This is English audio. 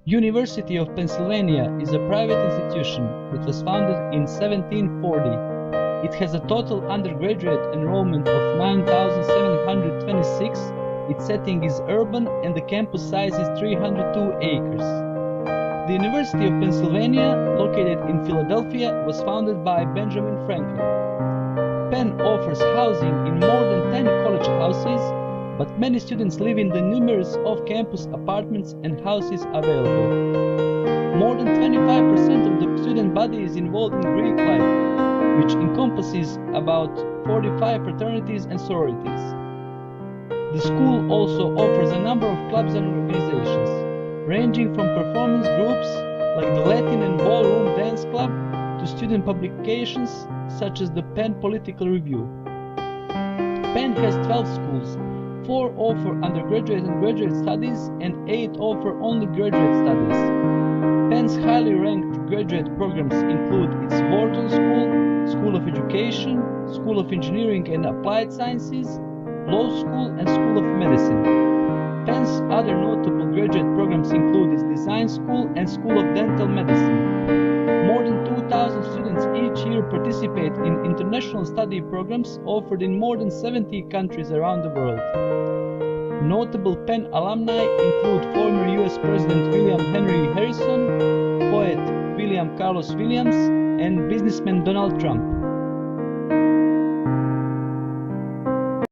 University of Pennsylvania is a private institution that was founded in 1740. It has a total undergraduate enrollment of 9,726. Its setting is urban and the campus size is 302 acres. The University of Pennsylvania, located in Philadelphia, was founded by Benjamin Franklin. Penn offers housing in more than 10 college houses, but many students live in the numerous off-campus apartments and houses available. More than 25% of the student body is involved in Greek life, which encompasses about 45 fraternities and sororities. The school also offers a number of clubs and organizations, ranging from performance groups like the Latin and Ballroom Dance Club to student publications such as the Penn Political Review. Penn has 12 schools, 4 offer undergraduate and graduate studies, and 8 offer only graduate studies. Penn's highly ranked graduate programs include its Wharton School, School of Education, School of Engineering and Applied Sciences, Law School, and School of Medicine. Penn's other notable graduate programs include its Design School and School of Dental Medicine. More than 2,000 students each year participate in international study programs offered in more than 70 countries around the world. Notable Penn alumni include former US President William Henry Harrison, poet William Carlos Williams, and businessman Donald Trump.